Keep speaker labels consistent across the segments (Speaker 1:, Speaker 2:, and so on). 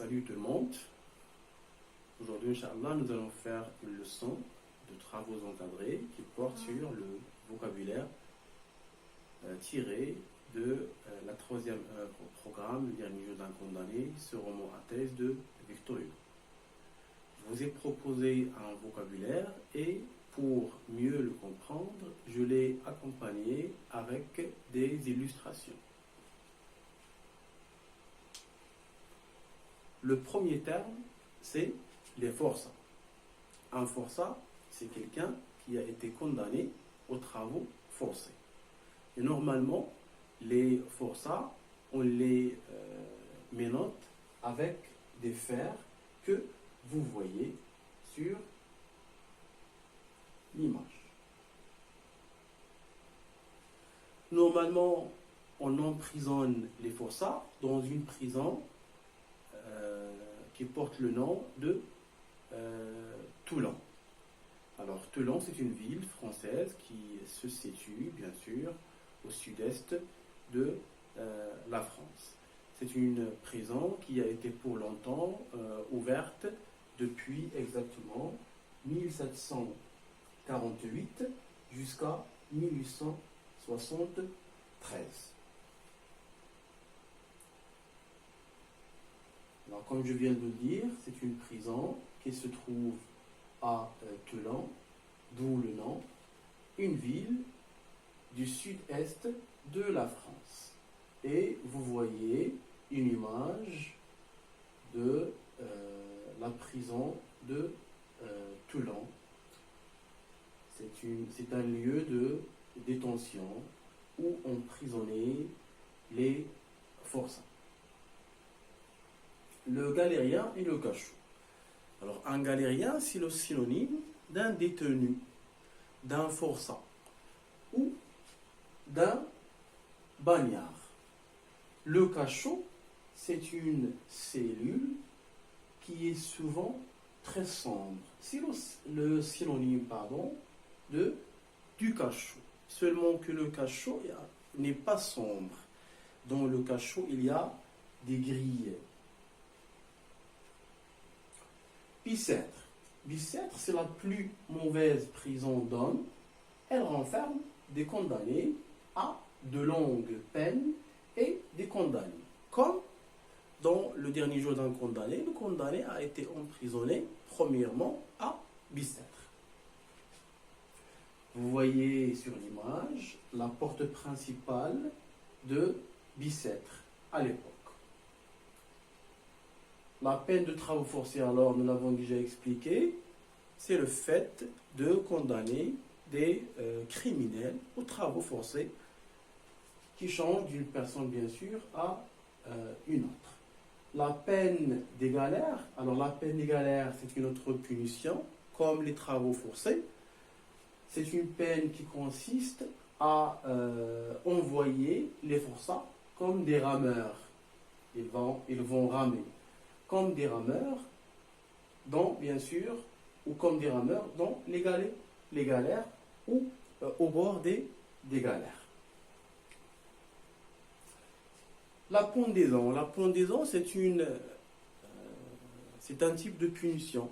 Speaker 1: Salut tout le monde. Aujourd'hui, Inch'Allah, nous allons faire une leçon de travaux encadrés qui porte sur le vocabulaire tiré de la troisième œuvre au programme, Le dernier jour d'un condamné, ce roman à thèse de Victor Hugo. Je vous ai proposé un vocabulaire et pour mieux le comprendre, je l'ai accompagné avec des illustrations. Le premier terme, c'est les forçats. Un forçat, c'est quelqu'un qui a été condamné aux travaux forcés. Et normalement, les forçats, on les ménote avec des fers que vous voyez sur l'image. Normalement, on emprisonne les forçats dans une prison qui porte le nom de Toulon. Alors, Toulon, c'est une ville française qui se situe, bien sûr, au sud-est de la France. C'est une prison qui a été pour longtemps ouverte depuis exactement 1748 jusqu'à 1873. Alors, comme je viens de le dire, c'est une prison qui se trouve à Toulon, d'où le nom, une ville du sud-est de la France. Et vous voyez une image de la prison de Toulon. C'est un lieu de détention où on prisonnait les forçats. Le galérien et le cachot. Alors, un galérien, c'est le synonyme d'un détenu, d'un forçat ou d'un bagnard. Le cachot, c'est une cellule qui est souvent très sombre. C'est le synonyme, du cachot. Seulement que le cachot n'est pas sombre. Dans le cachot, il y a des grilles. Bicêtre. Bicêtre, c'est la plus mauvaise prison d'hommes. Elle renferme des condamnés à de longues peines et des condamnés. Comme dans le dernier jour d'un condamné, le condamné a été emprisonné premièrement à Bicêtre. Vous voyez sur l'image la porte principale de Bicêtre à l'époque. La peine de travaux forcés, alors, nous l'avons déjà expliqué, c'est le fait de condamner des criminels aux travaux forcés qui changent d'une personne, bien sûr, à une autre. La peine des galères, alors la peine des galères, c'est une autre punition, comme les travaux forcés. C'est une peine qui consiste à envoyer les forçats comme des rameurs. Ils vont ramer. Comme des rameurs, bien sûr, ou comme des rameurs dans les galères ou au bord des galères. La pendaison. La pendaison, c'est un type de punition.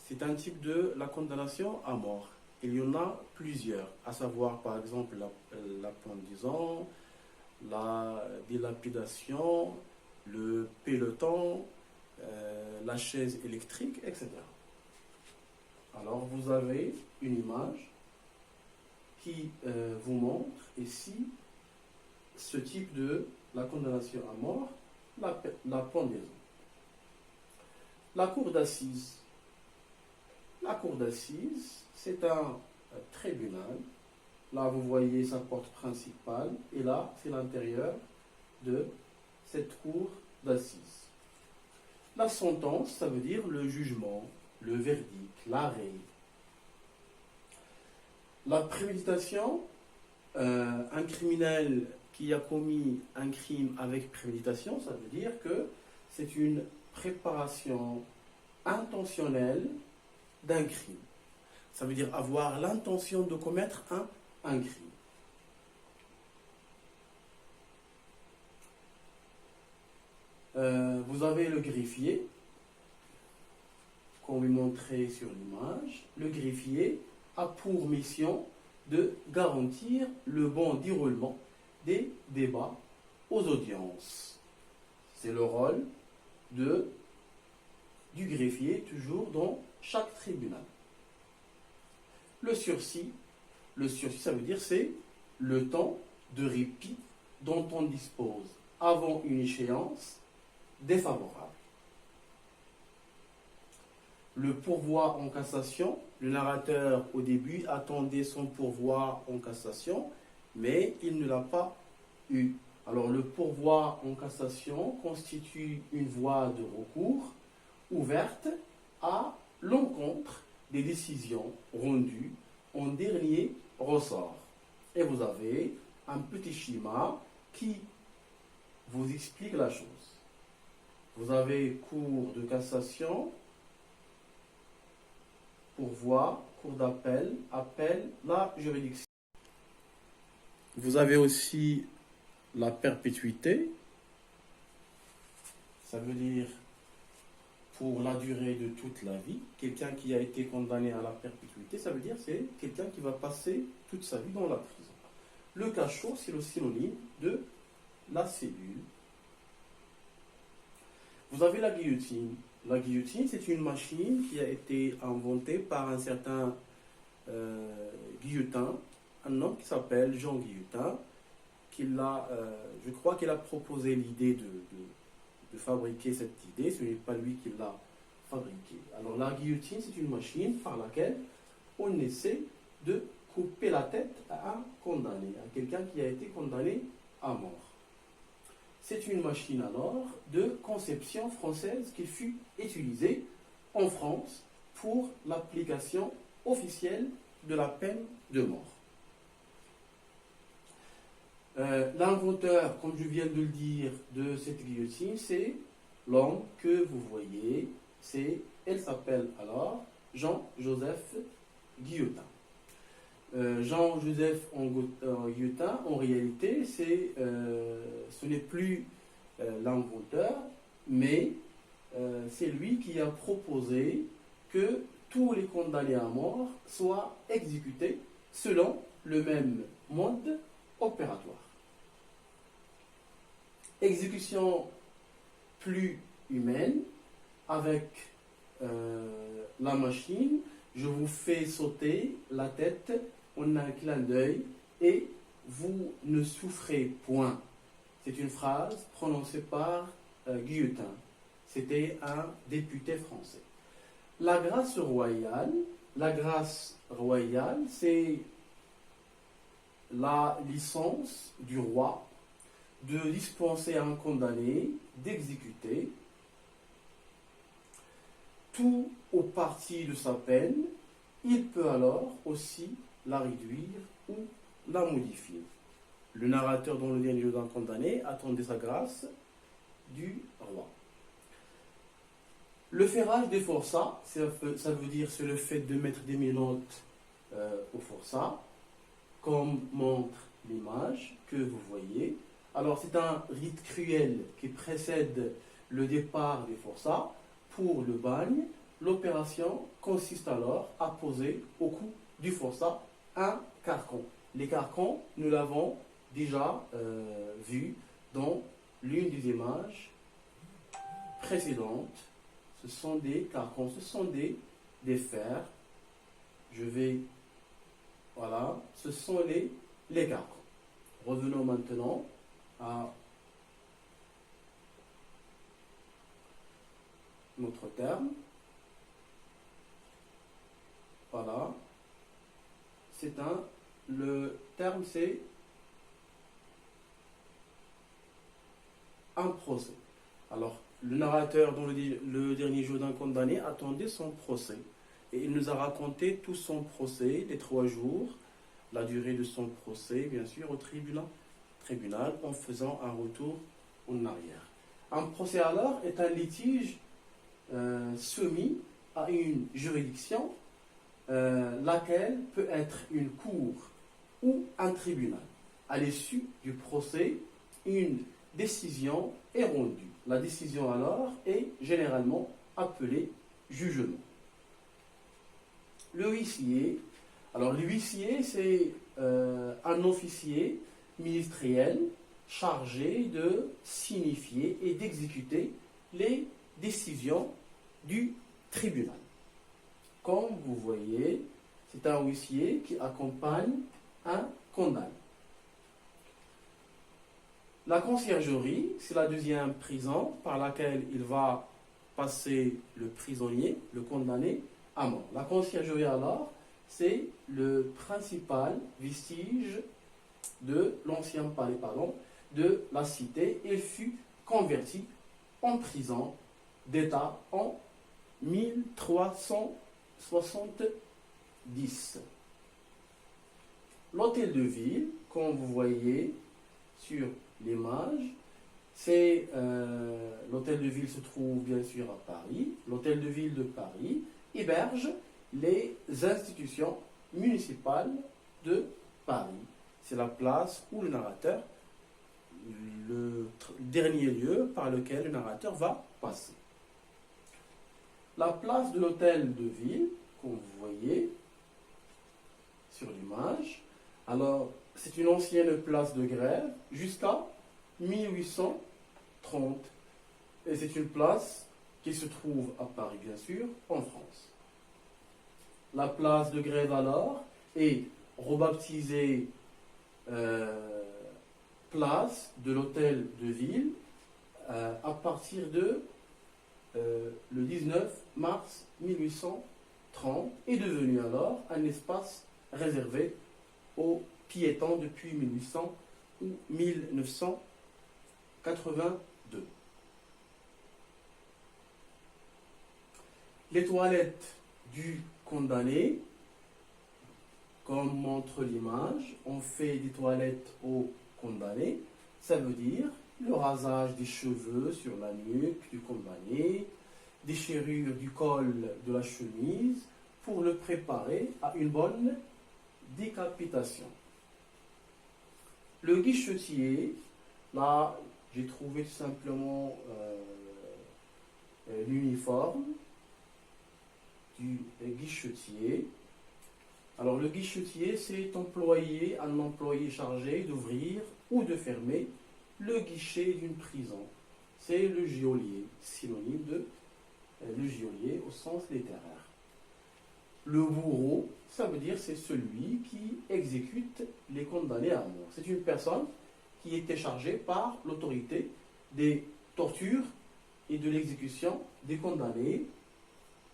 Speaker 1: C'est un type de la condamnation à mort. Il y en a plusieurs, à savoir par exemple la pendaison, la dilapidation, le peloton, la chaise électrique, etc. Alors vous avez une image qui vous montre ici ce type de la condamnation à mort, la pendaison. La cour d'assises. La cour d'assises, c'est un tribunal. Là, vous voyez sa porte principale et là, c'est l'intérieur de cette cour d'assises. La sentence, ça veut dire le jugement, le verdict, l'arrêt. La préméditation, un criminel qui a commis un crime avec préméditation, ça veut dire que c'est une préparation intentionnelle d'un crime. Ça veut dire avoir l'intention de commettre un crime. Vous avez le greffier, comme montré sur l'image. Le greffier a pour mission de garantir le bon déroulement des débats aux audiences. C'est le rôle du greffier, toujours dans chaque tribunal. Le sursis, ça veut dire c'est le temps de répit dont on dispose avant une échéance défavorable. Le pourvoi en cassation, le narrateur au début attendait son pourvoi en cassation, mais il ne l'a pas eu. Alors le pourvoi en cassation constitue une voie de recours ouverte à l'encontre des décisions rendues en dernier ressort. Et vous avez un petit schéma qui vous explique la chose. Vous avez cour de cassation, pourvoi, cour d'appel, appel, la juridiction. Vous avez aussi la perpétuité, ça veut dire pour la durée de toute la vie. Quelqu'un qui a été condamné à la perpétuité, ça veut dire c'est quelqu'un qui va passer toute sa vie dans la prison. Le cachot, c'est le synonyme de la cellule. Vous avez la guillotine. La guillotine, c'est une machine qui a été inventée par un certain Guillotin, un homme qui s'appelle Jean Guillotin, je crois qu'il a proposé l'idée de fabriquer cette idée, ce n'est pas lui qui l'a fabriquée. Alors la guillotine, c'est une machine par laquelle on essaie de couper la tête à un condamné, à quelqu'un qui a été condamné à mort. C'est une machine alors de conception française qui fut utilisée en France pour l'application officielle de la peine de mort. L'inventeur, comme je viens de le dire, de cette guillotine, c'est l'homme que vous voyez. Elle s'appelle alors Jean-Joseph Guillotin. Jean-Joseph Guillotin, en réalité, ce n'est plus l'inventeur, mais c'est lui qui a proposé que tous les condamnés à mort soient exécutés selon le même mode opératoire. Exécution plus humaine avec la machine. Je vous fais sauter la tête en un clin d'œil et vous ne souffrez point. C'est une phrase prononcée par Guillotin. C'était un député français. La grâce royale, c'est la licence du roi de dispenser à un condamné d'exécuter tout au parti de sa peine. Il peut alors aussi la réduire ou la modifier. Le narrateur dans le dernier jour d'un condamné attendait sa grâce du roi. Le ferrage des forçats, ça veut dire c'est le fait de mettre des menottes au forçat, comme montre l'image que vous voyez. Alors c'est un rite cruel qui précède le départ des forçats. Pour le bagne, l'opération consiste alors à poser au cou du forçat un carcan. Les carcans, nous l'avons déjà vu dans l'une des images précédentes. Ce sont des carcans, ce sont des fers. Voilà, ce sont les carcans. Revenons maintenant à notre terme. Voilà. Le terme c'est un procès. Alors, le narrateur dans le dernier jour d'un condamné attendait son procès. Et il nous a raconté tout son procès, les 3 jours, la durée de son procès, bien sûr, au tribunal, en faisant un retour en arrière. Un procès alors est un litige soumis à une juridiction, laquelle peut être une cour ou un tribunal. À l'issue du procès, une décision est rendue. La décision alors est généralement appelée jugement. Le huissier, alors le huissier c'est un officier ministériel chargé de signifier et d'exécuter les décisions du tribunal. Comme vous voyez, c'est un huissier qui accompagne un condamné. La conciergerie, c'est la deuxième prison par laquelle il va passer le prisonnier, le condamné, à mort. La conciergerie alors, c'est le principal vestige de l'ancien palais, de la cité. Il fut converti en prison d'État en 1370. L'hôtel de ville, comme vous voyez sur l'image, c'est l'hôtel de ville se trouve bien sûr à Paris. L'hôtel de ville de Paris héberge les institutions municipales de Paris. C'est la place où le narrateur, le dernier lieu par lequel le narrateur va passer. La place de l'hôtel de ville, comme vous voyez sur l'image, alors c'est une ancienne place de grève jusqu'à 1830. Et c'est une place qui se trouve à Paris, bien sûr, en France. La place de grève alors est rebaptisée place de l'hôtel de ville à partir de le 19 mars 1830 est devenu alors un espace réservé aux piétons depuis 1800 ou 1982. Les toilettes du condamné, comme montre l'image, on fait des toilettes au condamné, ça veut dire le rasage des cheveux sur la nuque du condamné, déchirure du col de la chemise pour le préparer à une bonne décapitation. Le guichetier, là j'ai trouvé tout simplement l'uniforme du guichetier. Alors le guichetier, c'est un employé chargé d'ouvrir ou de fermer le guichet d'une prison. C'est le geôlier, synonyme de le geôlier au sens littéraire. Le bourreau, ça veut dire c'est celui qui exécute les condamnés à mort. C'est une personne qui était chargée par l'autorité des tortures et de l'exécution des condamnés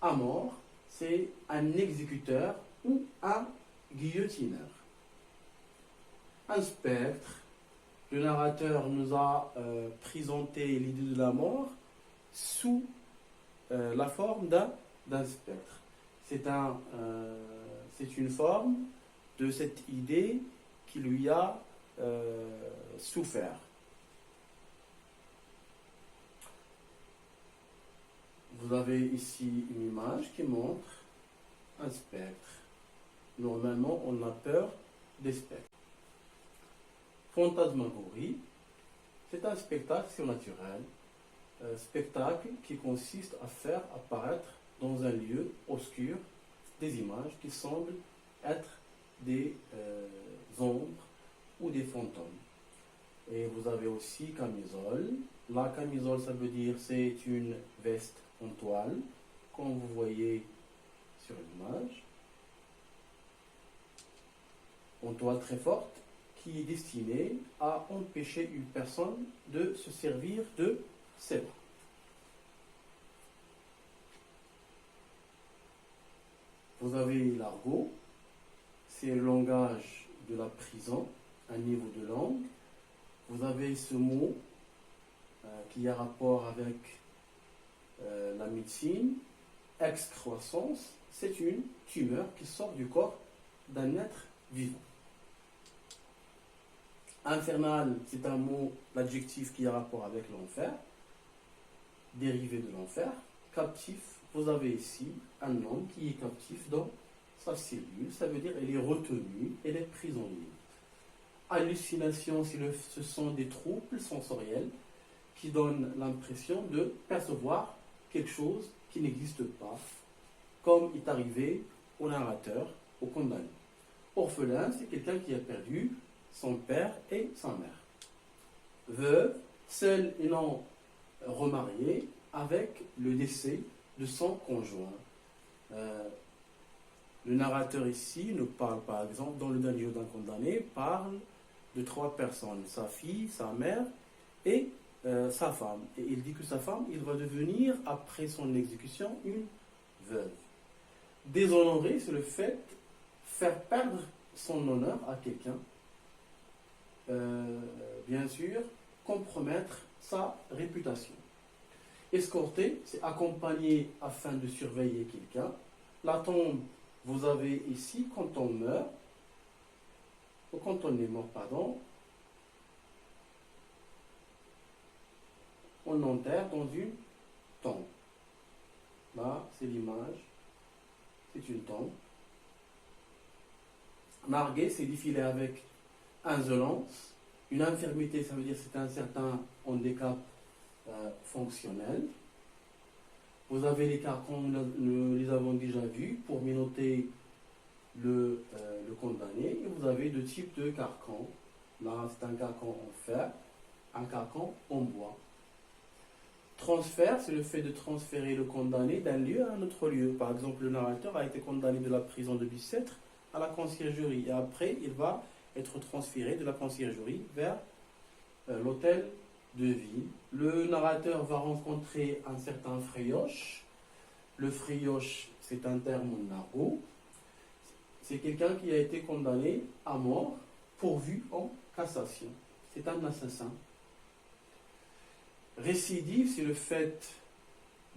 Speaker 1: à mort. C'est un exécuteur ou un guillotineur. Un spectre. Le narrateur nous a présenté l'idée de la mort sous la forme d'un spectre. C'est une forme de cette idée qui lui a souffert. Vous avez ici une image qui montre un spectre. Normalement, on a peur des spectres. Fantasmagorie, c'est un spectacle surnaturel, spectacle qui consiste à faire apparaître dans un lieu obscur des images qui semblent être des ombres ou des fantômes. Et vous avez aussi camisole. La camisole, ça veut dire c'est une veste en toile, comme vous voyez sur l'image, en toile très forte, qui est destinée à empêcher une personne de se servir de ses bras. Vous avez l'argot, c'est le langage de la prison, un niveau de langue. Vous avez ce mot qui a rapport avec la médecine, excroissance, c'est une tumeur qui sort du corps d'un être vivant. Infernal, c'est un mot, l'adjectif qui a rapport avec l'enfer, dérivé de l'enfer. Captif, vous avez ici un homme qui est captif dans sa cellule, ça veut dire qu'il est retenu, il est prisonnier. hallucinations, ce sont des troubles sensoriels qui donnent l'impression de percevoir quelque chose qui n'existe pas, comme est arrivé au narrateur, au condamné. Orphelin, c'est quelqu'un qui a perdu son père et sa mère. Veuve, seule et non remariée, avec le décès de son conjoint. Le narrateur ici nous parle, par exemple, dans le dernier jour d'un condamné, parle de 3 personnes, sa fille, sa mère et sa femme. Et il dit que sa femme, il va devenir, après son exécution, une veuve. Déshonorer, c'est le fait de faire perdre son honneur à quelqu'un. Bien sûr, compromettre sa réputation. Escorter, c'est accompagner afin de surveiller quelqu'un. La tombe, vous avez ici, quand on meurt, ou quand on est mort, pardon, on enterre dans une tombe. Là, c'est l'image, c'est une tombe. Narguer, c'est défiler avec insolence. Une infirmité, ça veut dire que c'est un certain handicap fonctionnel. Vous avez les carcans, nous les avons déjà vus, pour menotter le condamné. Et vous avez 2 types de carcans. Là, c'est un carcan en fer, un carcan en bois. Transfert, c'est le fait de transférer le condamné d'un lieu à un autre lieu. Par exemple, le narrateur a été condamné de la prison de Bicêtre à la conciergerie. Et après, il va être transféré de la conciergerie vers l'hôtel de ville. Le narrateur va rencontrer un certain frioche. Le frioche, c'est un terme en argot. C'est quelqu'un qui a été condamné à mort, pourvu en cassation. C'est un assassin. Récidive, c'est le fait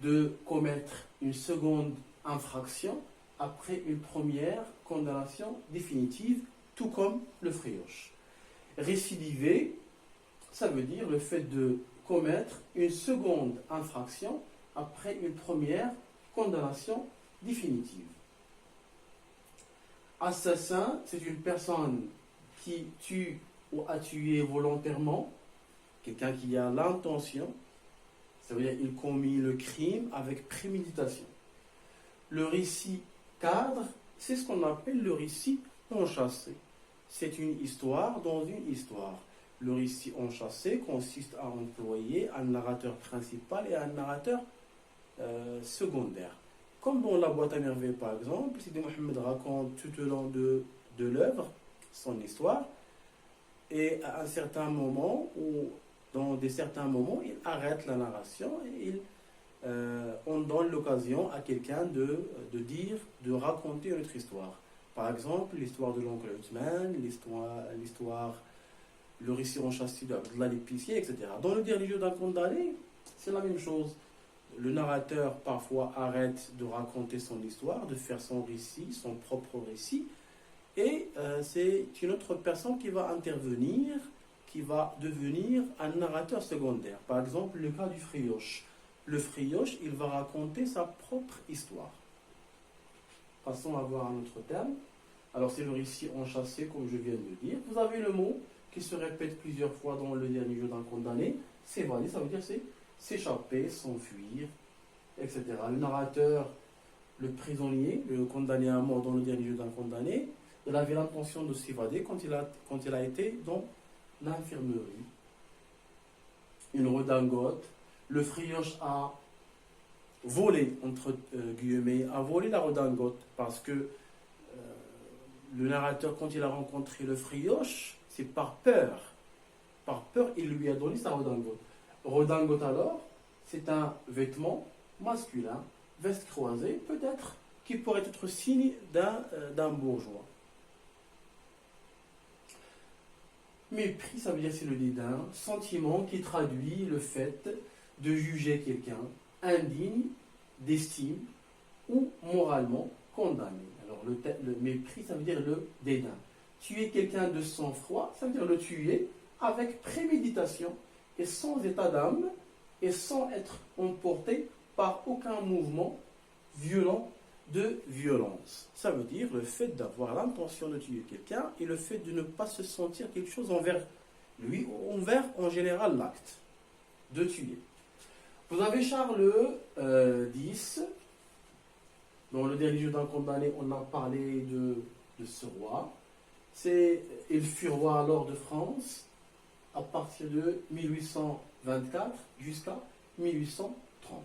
Speaker 1: de commettre une seconde infraction après une première condamnation définitive, tout comme le frioche. Récidiver, ça veut dire le fait de commettre une seconde infraction après une première condamnation définitive. Assassin, c'est une personne qui tue ou a tué volontairement, quelqu'un qui a l'intention, ça veut dire qu'il commet le crime avec préméditation. Le récit cadre, c'est ce qu'on appelle le récit enchâssé. C'est une histoire dans une histoire. Le récit enchâssé consiste à employer un narrateur principal et un narrateur secondaire. Comme dans La boîte à merveilles, par exemple, Sidi Mohamed raconte tout au long de l'œuvre son histoire, et à un certain moment, ou dans certains moments, il arrête la narration et on donne l'occasion à quelqu'un de raconter une autre histoire. Par exemple, l'histoire de l'oncle Othman, le récit enchâssé d'Abdallah l'épicier, etc. Dans le dernier jour d'un condamné, c'est la même chose. Le narrateur parfois arrête de raconter son histoire, de faire son récit, son propre récit, et c'est une autre personne qui va intervenir, qui va devenir un narrateur secondaire. Par exemple, le cas du frioche. Le frioche, il va raconter sa propre histoire. Passons à voir un autre terme. Alors, c'est le récit enchâssé, comme je viens de le dire. Vous avez le mot qui se répète plusieurs fois dans le dernier jour d'un condamné. S'évader, ça veut dire c'est s'échapper, s'enfuir, etc. Le narrateur, le prisonnier, le condamné à mort dans le dernier jour d'un condamné, il avait l'intention de s'évader quand il a été dans l'infirmerie. Une redingote. Le frioche a volé, entre guillemets, a volé la redingote parce que le narrateur, quand il a rencontré le frioche, c'est par peur. Par peur, il lui a donné sa redingote. Redingote alors, c'est un vêtement masculin, veste croisée, peut-être, qui pourrait être signe d'un bourgeois. Mépris, ça veut dire c'est le dédain, sentiment qui traduit le fait de juger quelqu'un indigne d'estime ou moralement condamné. Alors le mépris, ça veut dire le dédain. Tuer quelqu'un de sang-froid, ça veut dire le tuer avec préméditation et sans état d'âme et sans être emporté par aucun mouvement violent de violence. Ça veut dire le fait d'avoir l'intention de tuer quelqu'un et le fait de ne pas se sentir quelque chose envers lui, ou envers en général l'acte de tuer. Vous avez Charles X, dans le dernier jeu d'un condamné, on a parlé de ce roi. Il fut roi alors de France à partir de 1824 jusqu'à 1830.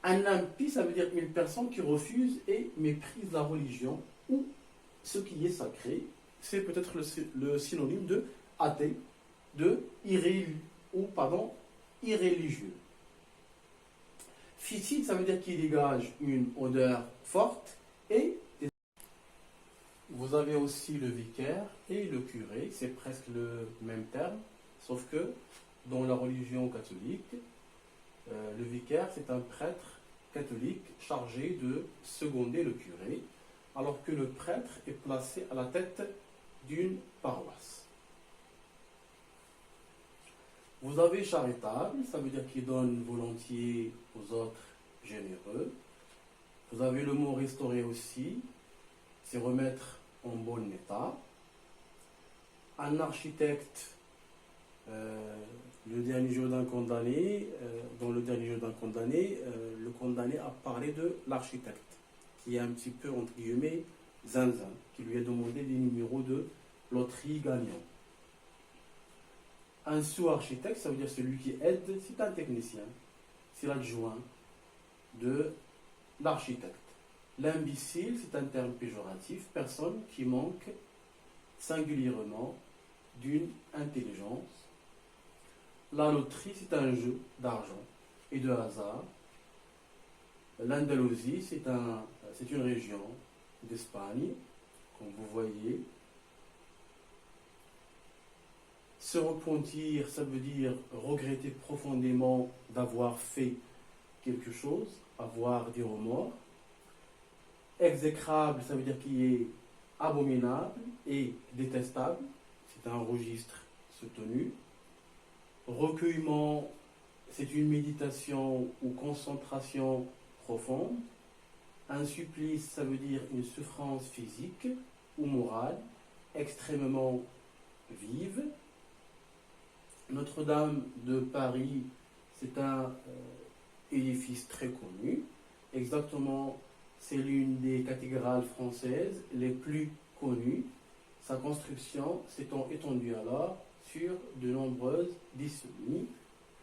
Speaker 1: Un impie, ça veut dire une personne qui refuse et méprise la religion ou ce qui est sacré. C'est peut-être le synonyme de athée, de irréligieux. Ficide, ça veut dire qu'il dégage une odeur forte et vous avez aussi le vicaire et le curé, c'est presque le même terme, sauf que dans la religion catholique, le vicaire c'est un prêtre catholique chargé de seconder le curé, alors que le prêtre est placé à la tête d'une paroisse. Vous avez charitable, ça veut dire qu'il donne volontiers aux autres généreux. Vous avez le mot restaurer aussi, c'est remettre en bon état. Un architecte, le dernier jour d'un condamné, dans le dernier jour d'un condamné, le condamné a parlé de l'architecte, qui est un petit peu, entre guillemets, zinzin, qui lui a demandé des numéros de loterie gagnant. Un sous-architecte, ça veut dire celui qui aide, c'est un technicien, c'est l'adjoint de l'architecte. L'imbécile, c'est un terme péjoratif, personne qui manque singulièrement d'une intelligence. La loterie, c'est un jeu d'argent et de hasard. L'Andalousie, c'est une région d'Espagne, comme vous voyez. Se repentir, ça veut dire regretter profondément d'avoir fait quelque chose, avoir des remords. Exécrable, ça veut dire qu'il est abominable et détestable. C'est un registre soutenu. Recueillement, c'est une méditation ou concentration profonde. Un supplice, ça veut dire une souffrance physique ou morale extrêmement vive. Notre-Dame de Paris, c'est un édifice très connu. Exactement, c'est l'une des cathédrales françaises les plus connues. Sa construction s'étant étendue alors sur de nombreuses décennies,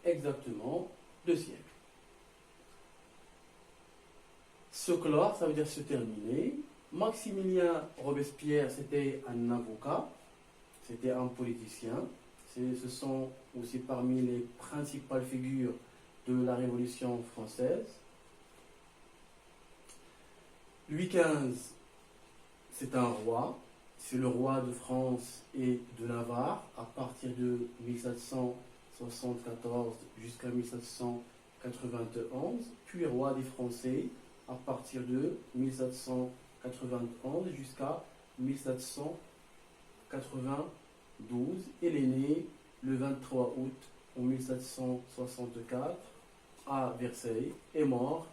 Speaker 1: exactement 2 siècles. Se clore, ça veut dire se terminer. Maximilien Robespierre, c'était un avocat, c'était un politicien. Ce sont aussi parmi les principales figures de la Révolution française. Louis XV, c'est un roi, c'est le roi de France et de Navarre à partir de 1774 jusqu'à 1791, puis roi des Français à partir de 1791 jusqu'à 1792. Il est né le 23 août en 1764 à Versailles et mort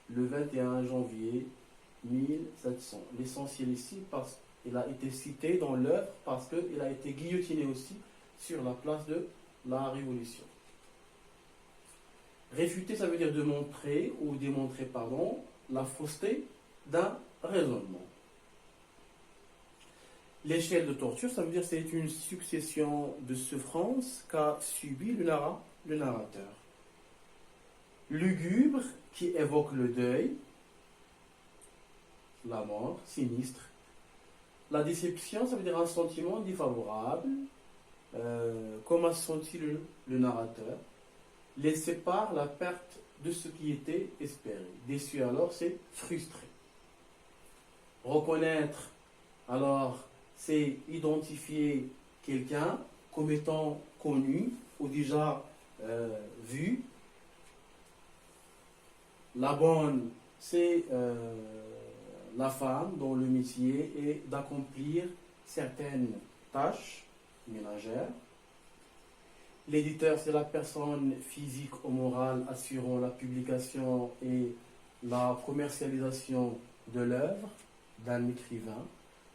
Speaker 1: le 21 janvier 1700. L'essentiel ici, parce qu'il a été cité dans l'œuvre, parce qu'il a été guillotiné aussi sur la place de la Révolution. Réfuter, ça veut dire démontrer la fausseté d'un raisonnement. L'échelle de torture, ça veut dire que c'est une succession de souffrances qu'a subi le narrateur. Lugubre, qui évoque le deuil, la mort, sinistre. La déception, ça veut dire un sentiment défavorable, comme a senti le narrateur. Laisser par la perte de ce qui était espéré. Déçu alors, c'est frustré. Reconnaître, alors, c'est identifier quelqu'un comme étant connu ou déjà vu. La bonne, c'est la femme dont le métier est d'accomplir certaines tâches ménagères. L'éditeur, c'est la personne physique ou morale assurant la publication et la commercialisation de l'œuvre d'un écrivain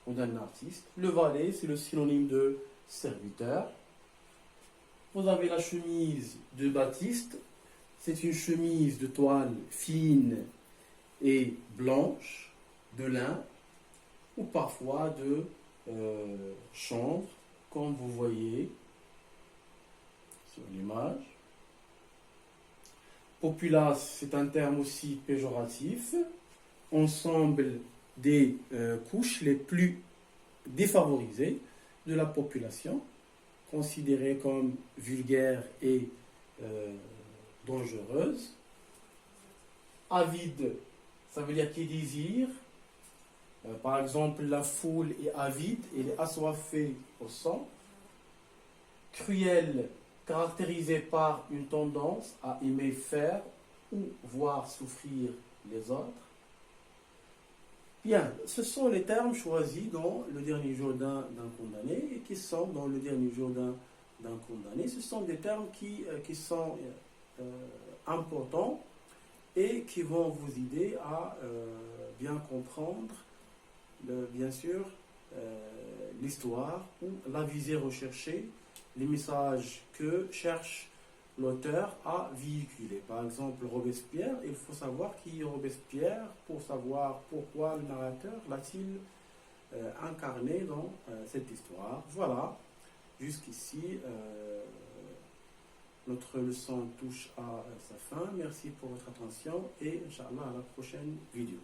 Speaker 1: ou d'un artiste. Le valet, c'est le synonyme de serviteur. Vous avez la chemise de Batiste. C'est une chemise de toile fine et blanche, de lin, ou parfois de chanvre, comme vous voyez sur l'image. Populace, c'est un terme aussi péjoratif. Ensemble des couches les plus défavorisées de la population, considérées comme vulgaires et dangereuses. Avide, ça veut dire qui désire. Par exemple, la foule est avide, elle est assoiffée au sang. Cruel, caractérisé par une tendance à aimer faire ou voir souffrir les autres. Bien, ce sont les termes choisis dans le dernier jour d'un condamné et qui sont dans le dernier jour d'un condamné. Ce sont des termes qui sont importants et qui vont vous aider à bien comprendre, bien sûr, l'histoire ou la visée recherchée, les messages que cherche l'auteur à véhiculer. Par exemple, Robespierre, il faut savoir qui est Robespierre pour savoir pourquoi le narrateur l'a-t-il incarné dans cette histoire. Voilà, jusqu'ici, notre leçon touche à sa fin. Merci pour votre attention et Inch'Allah à la prochaine vidéo.